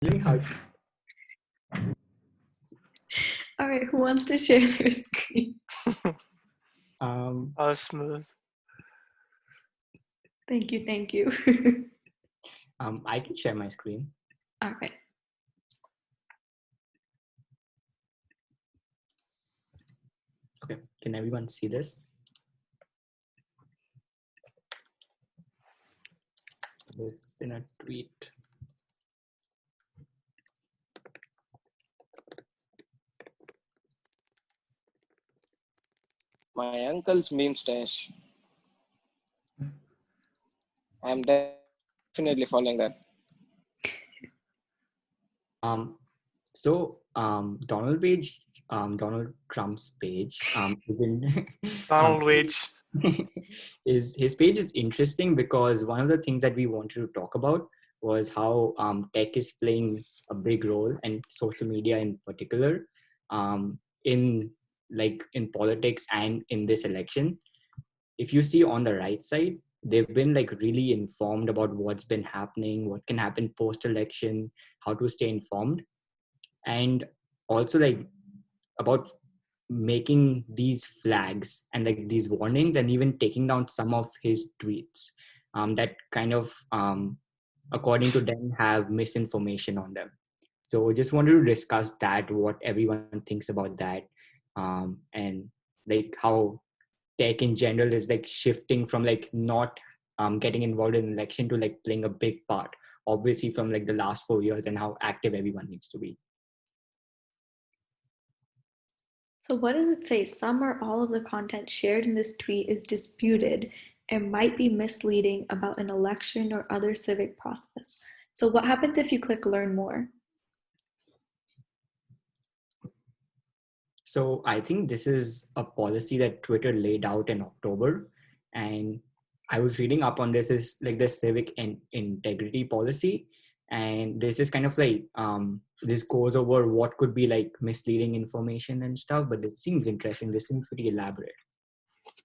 Learning how All right, who wants to share their screen? um Oh, smooth. Thank you, thank you. I can share my screen. All right. Okay, can everyone see this? This in a tweet. My uncle's meme stash. I'm definitely following that. Donald Trump's page, even, Donald Wage. is his page is interesting because one of the things that we wanted to talk about was how tech is playing a big role, and social media in particular, in in politics and in this election. If you see on the right side, they've been like really informed about what's been happening, what can happen post election, how to stay informed, and also like about making these flags and like these warnings and even taking down some of his tweets that kind of according to them have misinformation on them. So just wanted to discuss that, what everyone thinks about that, and like how tech in general is like shifting from like not getting involved in election to like playing a big part, obviously from like the last 4 years, and how active everyone needs to be. So what does it say? Some or all of the content shared in this tweet is disputed and might be misleading about an election or other civic process. So what happens if you click learn more? So I think this is a policy that Twitter laid out in October, and I was reading up on this. Is like the civic and integrity policy, and this is kind of like this goes over what could be like misleading information and stuff. But it seems interesting. This seems pretty elaborate.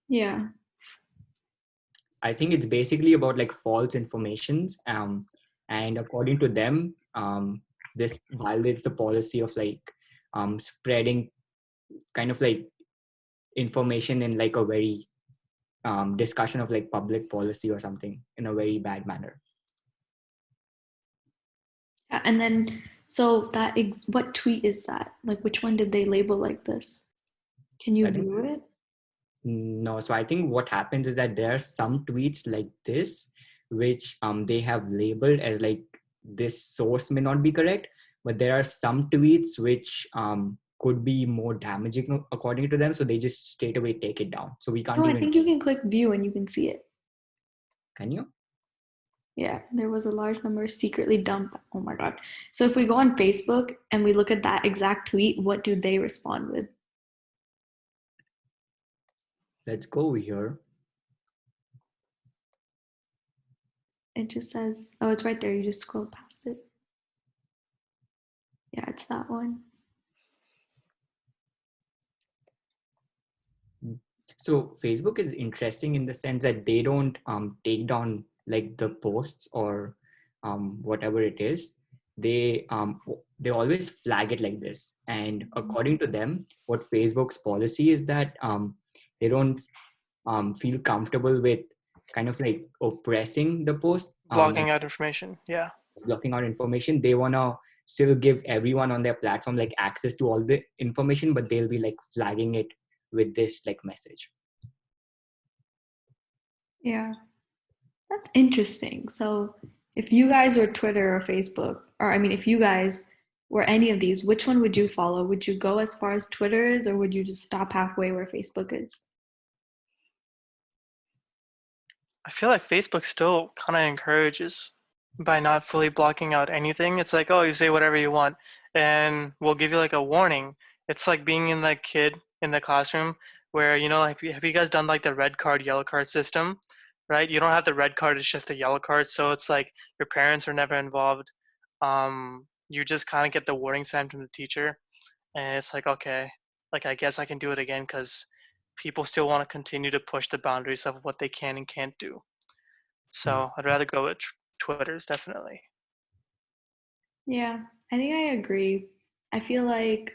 Yeah. I think it's basically about like false informations, and according to them, this violates the policy of like spreading kind of like information in like a very discussion of like public policy or something in a very bad manner. And then, so that what tweet is that? Like, which one did they label like this? Can you view it? No, so I think what happens is that there are some tweets like this which they have labeled as like this source may not be correct, but there are some tweets which could be more damaging according to them, so they just straight away take it down. So we can't No, I even. think you can click view and you can see it. Can you? Yeah, there was a large number secretly dumped. Oh my God. So if we go on Facebook and we look at that exact tweet, what do they respond with? Let's go over here. It just says, oh, it's right there. You just scroll past it. Yeah, it's that one. So Facebook is interesting in the sense that they don't take down like the posts or whatever it is. They always flag it like this. And according to them, what Facebook's policy is that they don't feel comfortable with kind of like oppressing the post, Blocking out information. Yeah. blocking out information. They wanna still give everyone on their platform like access to all the information, but they'll be like flagging it with this like message. Yeah, that's interesting. So if you guys were Twitter or Facebook, or I mean, if you guys were any of these, which one would you follow? Would you go as far as Twitter is, or would you just stop halfway where Facebook is? I feel like Facebook still kind of encourages by not fully blocking out anything. It's like, oh, you say whatever you want, and we'll give you like a warning. It's like being in that kid in the classroom where, have you guys done like the red card, yellow card system, right? You don't have the red card, it's just a yellow card. So it's like your parents are never involved. You just kind of get the warning sign from the teacher, and it's like, okay, like I guess I can do it again because people still want to continue to push the boundaries of what they can and can't do. So I'd rather go with Twitter's definitely. Yeah, I think I agree. I feel like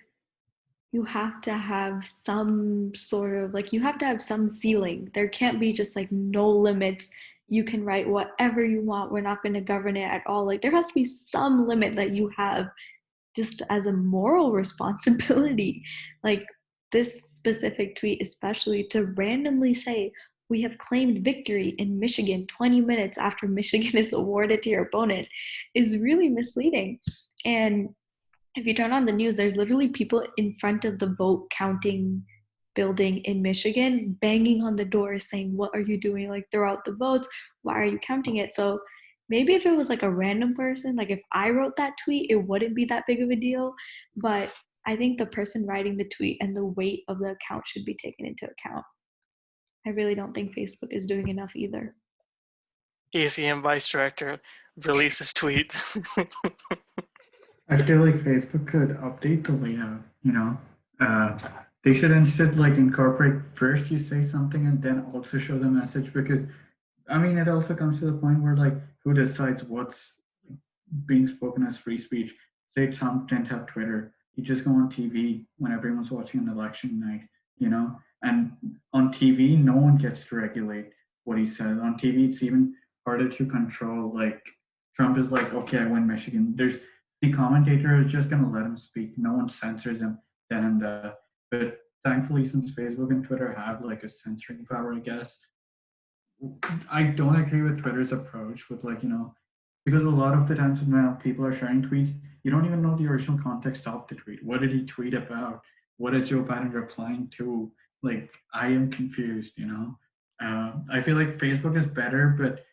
you have to have some sort of like you have to have some ceiling. There can't be just like no limits. You can write whatever you want. We're not going to govern it at all. Like there has to be some limit that you have just as a moral responsibility. Like this specific tweet, especially to randomly say, we have claimed victory in Michigan 20 minutes after Michigan is awarded to your opponent, is really misleading. And if you turn on the news, there's literally people in front of the vote counting building in Michigan banging on the door saying, what are you doing? Like, throw out the votes. Why are you counting it? So maybe if it was like a random person, like if I wrote that tweet, it wouldn't be that big of a deal. But I think the person writing the tweet and the weight of the account should be taken into account. I really don't think Facebook is doing enough either. ECM Vice Director releases tweet. I feel like Facebook could update the layout, you know. They should instead like incorporate first you say something and then also show the message, because I mean it also comes to the point where like who decides what's being spoken as free speech? Say Trump didn't have Twitter. He'd just go on TV when everyone's watching an election night, you know? And on TV, no one gets to regulate what he says. On TV, it's even harder to control. Like Trump is like, okay, I win Michigan. There's the commentator is just gonna let him speak. No one censors him then and but thankfully since Facebook and Twitter have like a censoring power, I guess. I don't agree with Twitter's approach with like, you know, because a lot of the times when people are sharing tweets, you don't even know the original context of the tweet. What did he tweet about? What is Joe Biden replying to? Like, I am confused, you know? I feel like Facebook is better, but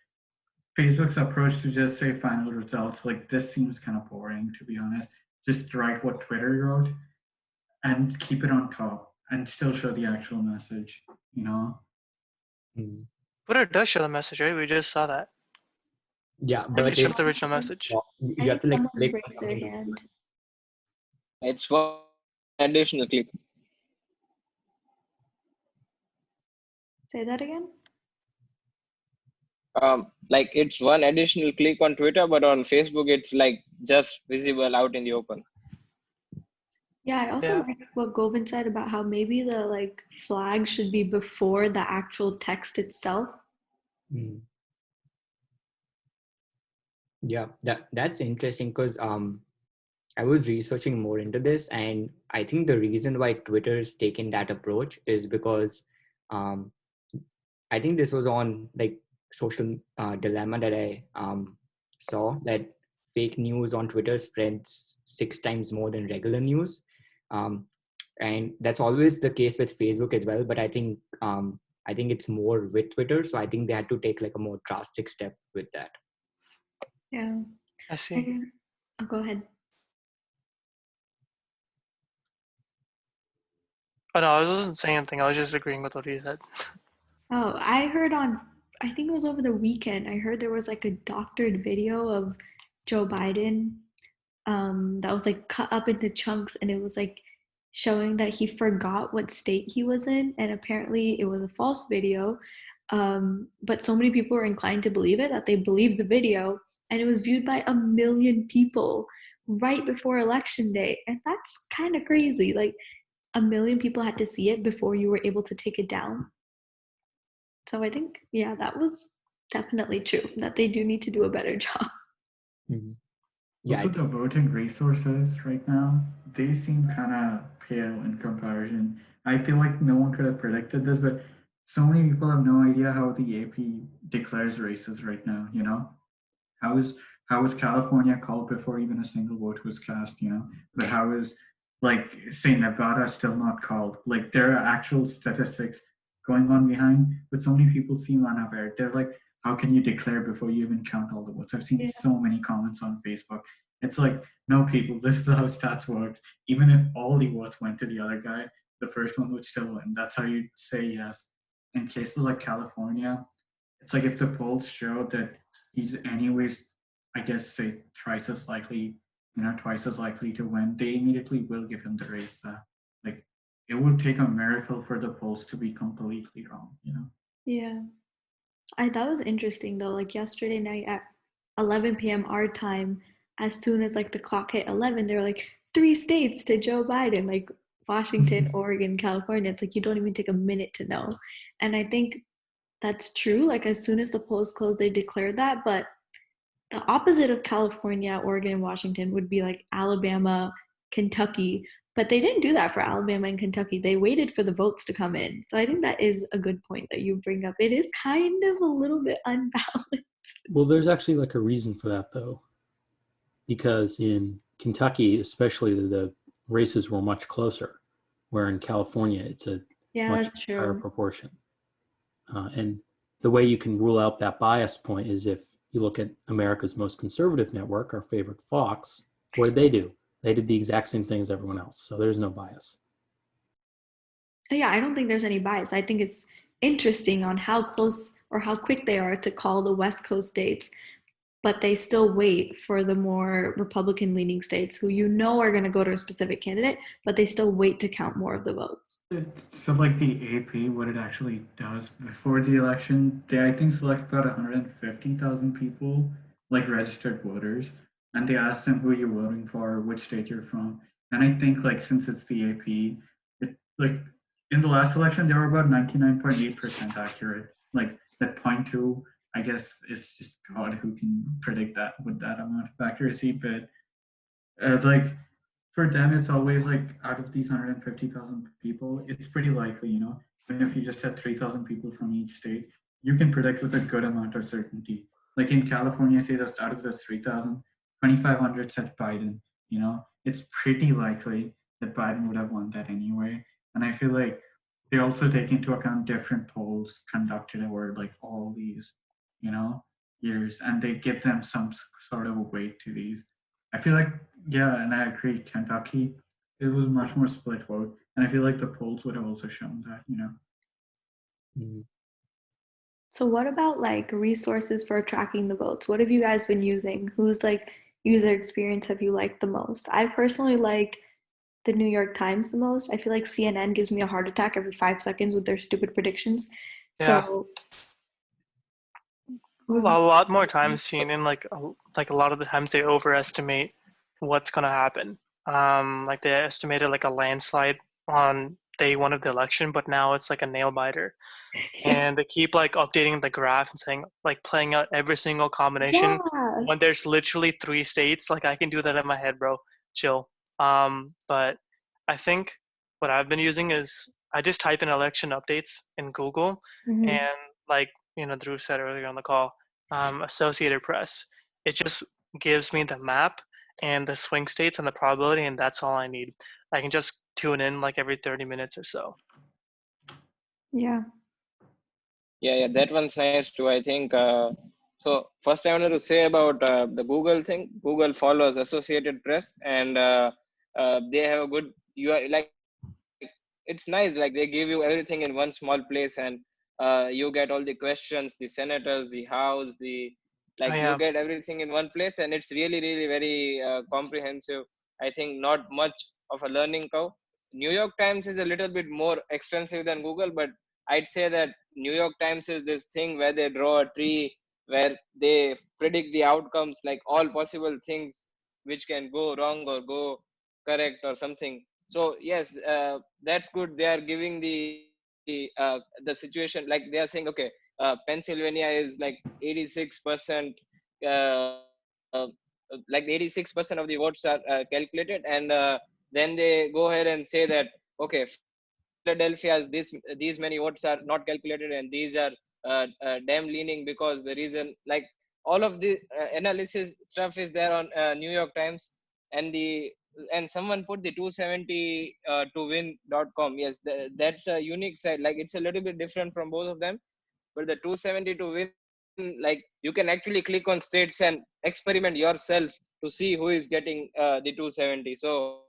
Facebook's approach to just say final results, like this seems kind of boring, to be honest. Just write what Twitter wrote and keep it on top and still show the actual message, you know? Mm. Twitter does show the message, right? We just saw that. Yeah, Like, but it shows the original message. you have to like Someone click on raised their something. hand. It's one additional click. Say that again. Like it's one additional click on Twitter, but on Facebook, it's like just visible out in the open. Yeah, I also Yeah. like what Govind said about how maybe the like flag should be before the actual text itself. Mm. Yeah, that's interesting because I was researching more into this, and I think the reason why Twitter's taken that approach is because um, I think this was on like social dilemma that I saw that fake news on Twitter spreads 6 times more than regular news, um, and that's always the case with Facebook as well. But I think it's more with Twitter, so I think they had to take like a more drastic step with that. Yeah. I see. Oh, go ahead. Oh no, I wasn't saying anything. I was just agreeing with what he said. Oh, I heard on, I think it was over the weekend, I heard there was like a doctored video of Joe Biden that was like cut up into chunks, and it was like showing that he forgot what state he was in, and apparently it was a false video. But so many people were inclined to believe it that they believed the video, and it was viewed by 1 million people right before election day. And that's kind of crazy. Like 1 million people had to see it before you were able to take it down. So I think, yeah, that was definitely true, that they do need to do a better job. Mhm. Yeah, Also, the voting resources right now, they seem kind of pale in comparison. I feel like no one could have predicted this, but so many people have no idea how the AP declares races right now, you know? How is how is California called before even a single vote was cast, you know? But how is like say Nevada still not called? Like there are actual statistics going on behind, but so many people seem unaware. They're like, how can you declare before you even count all the votes? I've seen Yeah. so many comments on Facebook. It's like, no people, this is how stats works. Even if all the votes went to the other guy, the first one would still win. That's how you say yes. In cases like California, it's like if the polls show that he's anyways, I guess, say twice as likely, twice as likely to win, they immediately will give him the race. Like it would take a miracle for the polls to be completely wrong. Yeah. That was interesting though. Like yesterday night at 11 p.m. our time, as soon as like the clock hit 11, they were like 3 states to Joe Biden, like Washington, Oregon, California. It's like you don't even take a minute to know. And I think that's true. Like as soon as the polls closed, they declared that. But the opposite of California, Oregon, and Washington would be like Alabama, Kentucky. But they didn't do that for Alabama and Kentucky. They waited for the votes to come in. So I think that is a good point that you bring up. It is kind of a little bit unbalanced. Well, there's actually like a reason for that though, because in Kentucky, especially the races were much closer, where in California it's a Yeah, much that's higher true. proportion. And the way you can rule out that bias point is if you look at America's most conservative network, our favorite Fox. What did they do? They did the exact same thing as everyone else. So there's no bias. Yeah, I don't think there's any bias. I think it's interesting on how close or how quick they are to call the West Coast states, but they still wait for the more Republican leaning states who you know are going to go to a specific candidate, but they still wait to count more of the votes. So like the AP, what it actually does before the election, they I think select about 150,000 people, like registered voters, and they ask them who you're voting for, which state you're from. And I think like since it's the AP, it like in the last election they were about 99.8% accurate. Like that 0.2, I guess it's just God who can predict that with that amount of accuracy. But like for them, it's always like out of these 150,000 people, it's pretty likely, you know, even if you just had 3,000 people from each state, you can predict with a good amount of certainty. Like in California, say that's out of those 3,000, 2,500 said Biden, you know, it's pretty likely that Biden would have won that anyway. And I feel like they also take into account different polls conducted over like all these, you know, years, and they give them some sort of a weight to these. I feel like, yeah, and I agree. Kentucky, it was much more split vote, and I feel like the polls would have also shown that, you know. Mhm. So what about like resources for tracking the votes? What have you guys been using? Whose like user experience have you liked the most? I personally like the New York Times the most. I feel like CNN gives me a heart attack every 5 seconds with their stupid predictions. Yeah, So a lot more times seen in like a lot of the times they overestimate what's gonna happen. Like they estimated like a landslide on day one of the election, but now it's like a nail biter. And they keep like updating the graph and saying like playing out every single combination yeah. when there's literally 3 states. Like I can do that in my head, bro. Chill. But I think what I've been using is I just type in election updates in Google, Mhm. and like Drew said earlier on the call, Associated Press. It just gives me the map and the swing states and the probability, and that's all I need. I can just tune in like every 30 minutes or so. Yeah. Yeah, that one's nice too. I think so. First, I wanted to say about the Google thing. Google follows Associated Press, and they have a good UI. Like it's nice. Like they give you everything in one small place, and you get all the questions, the senators, the house, the Oh, like you yeah. get everything in one place, and it's really, really very comprehensive. I think not much of a learning curve. New York Times is a little bit more extensive than Google, but I'd say that New York Times is this thing where they draw a tree where they predict the outcomes, like all possible things which can go wrong or go correct or something. So yes, that's good. They are giving the situation, like they are saying, okay, Pennsylvania is like 86%, like 86% of the votes are calculated, and then they go ahead and say that okay, Philadelphia has these many votes are not calculated, and these are damn leaning because the reason, like all of the analysis stuff is there on New York Times, and the and someone put the 270 to win.com. Yes, that's a unique site. Like it's a little bit different from both of them, but the 270 to win, like you can actually click on states and experiment yourself to see who is getting the 270. So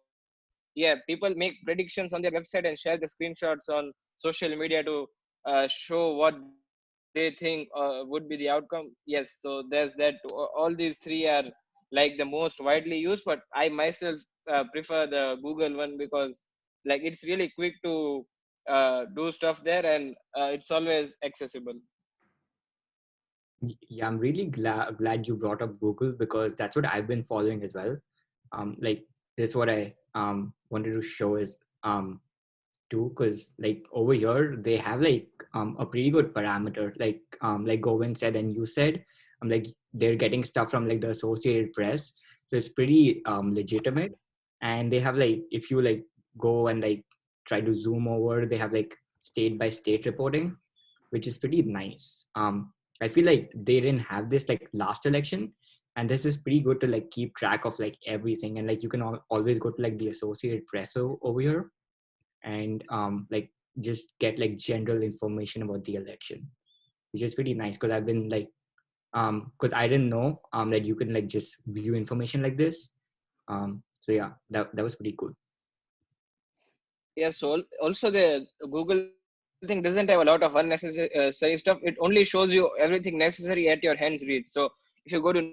yeah, people make predictions on their website and share the screenshots on social media to show what they think would be the outcome. Yes, so there's that. All these three are like the most widely used, but I myself prefer the Google one because like it's really quick to do stuff there, and it's always accessible. Yeah, I'm really glad you brought up Google because that's what I've been following as well. Like this, what I wanted to show is too, because like over here they have like a pretty good parameter, like Govind said and you said, like they're getting stuff from like the Associated Press, so it's pretty legitimate. And they have like, if you like go and like try to zoom over, they have like state by state reporting, which is pretty nice. I feel like they didn't have this like last election, and this is pretty good to like keep track of like everything. And like you can always go to like the Associated Press over here and like just get like general information about the election, which is pretty nice because I've been like because I didn't know that you can like just view information like this. So yeah, that was pretty cool. Yeah, so also the Google thing doesn't have a lot of unnecessary stuff. It only shows you everything necessary at your hands reach. So if you go to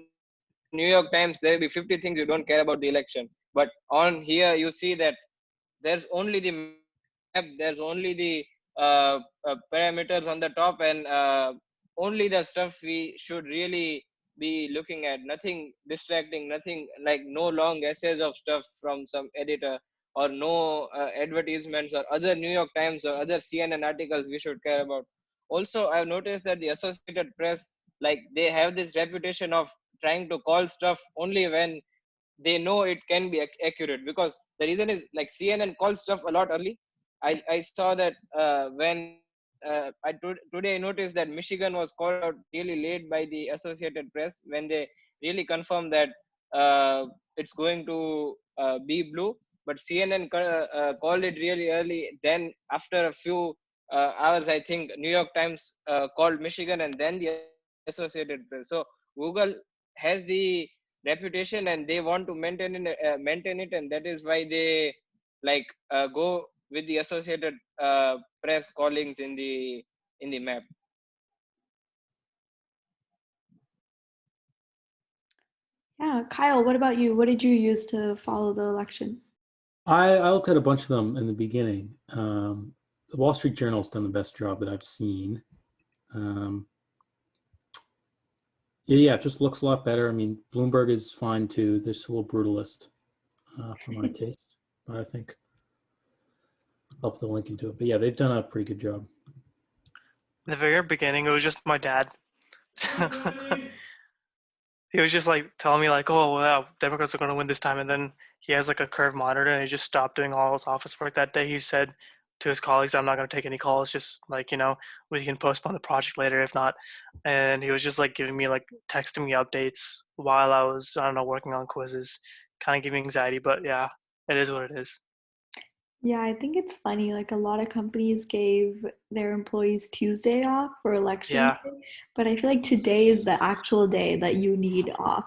New York Times, there will be 50 things you don't care about the election. But on here, you see that there's only the map, there's only the parameters on the top, and only the stuff we should really be looking at. Nothing distracting, nothing like no long essays of stuff from some editor, or no advertisements or other New York Times or other CNN articles we should care about. Also, I've noticed that the Associated Press, like they have this reputation of trying to call stuff only when they know it can be accurate, because the reason is like CNN calls stuff a lot early. I saw that when today I noticed that Michigan was called out really late by the Associated Press when they really confirmed that it's going to be blue, but CNN called it really early. Then after a few hours, I think New York Times called Michigan, and then the Associated Press. So Google has the reputation and they want to maintain it, and that is why they like go with the Associated Press callings in the map. Yeah, Kyle, what about you? What did you use to follow the election? I looked at a bunch of them in the beginning. The Wall Street Journal's done the best job that I've seen. Yeah, it just looks a lot better. I mean, Bloomberg is fine too. They're still a little brutalist for my taste, but I think I'll put the link into it. But yeah, they've done a pretty good job. In the very beginning, it was just my dad. He was just like telling me like, oh wow, Democrats are going to win this time, and then he has like a curve monitor, and he just stopped doing all his office work that day. He said to his colleagues, I'm not going to take any calls, just like, we can postpone the project later if not. And he was just like giving me like texting me updates while I was, I don't know, working on quizzes. Kind of giving me anxiety, but yeah, it is what it is. Yeah, I think it's funny. Like a lot of companies gave their employees Tuesday off for election Yeah. day, but I feel like today is the actual day that you need off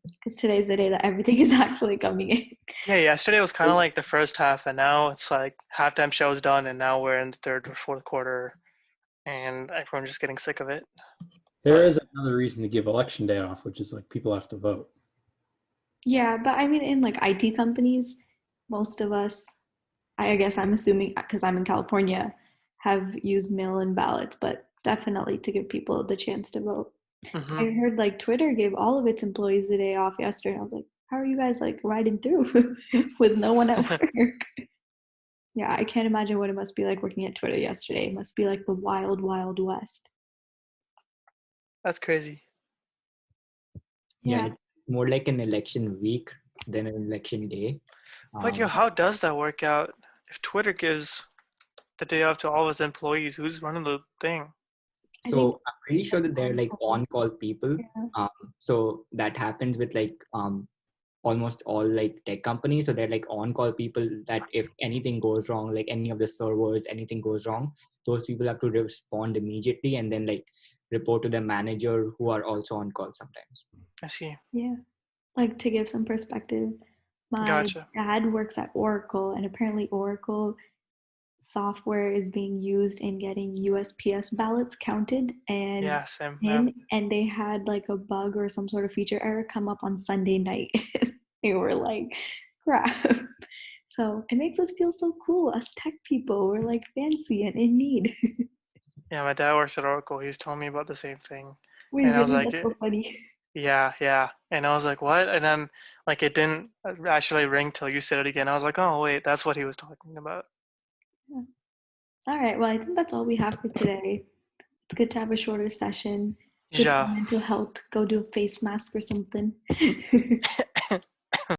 because today's the day that everything is actually coming in. Yeah, yesterday was kind of like the first half, and now it's like halftime show's done, and now we're in the third or fourth quarter, and everyone's just getting sick of it. There is another reason to give election day off, which is like people have to vote. Yeah, but I mean, in like IT companies, most of us, I guess I'm assuming because I'm in California, have used mail-in ballots, but definitely to give people the chance to vote. Hmm. I heard like Twitter gave all of its employees the day off yesterday. I was like, how are you guys like riding through with no one at work? Yeah, I can't imagine what it must be like working at Twitter yesterday. It must be like the wild, wild west. That's crazy. Yeah, Yeah. it's more like an election week than an election day. But how does that work out? If Twitter gives the day off to all its employees, who's running the thing? I think So I'm pretty sure that they're like on-call people. yeah. So that happens with like almost all like tech companies. So they're like on-call people that if anything goes wrong, like any of the servers, anything goes wrong, those people have to respond immediately and then like report to the manager who are also on call sometimes. I see. Yeah. Like to give some perspective, my Gotcha. dad works at Oracle, and apparently Oracle software is being used in getting USPS ballots counted and Yeah, same. Yeah. and they had like a bug or some sort of feature error come up on Sunday night. They were like, crap. So it makes us feel so cool. Us tech people, we're like fancy and in need. Yeah, my dad works at Oracle. He's telling me about the same thing. Wait, And I was really? like, That's so funny. yeah. And I was like, what? And then like it didn't actually ring till you said it again. I was like, oh wait, that's what he was talking about. All right. Well, I think that's all we have for today. It's good to have a shorter session. Good for Yeah. mental health. Go do a face mask or something.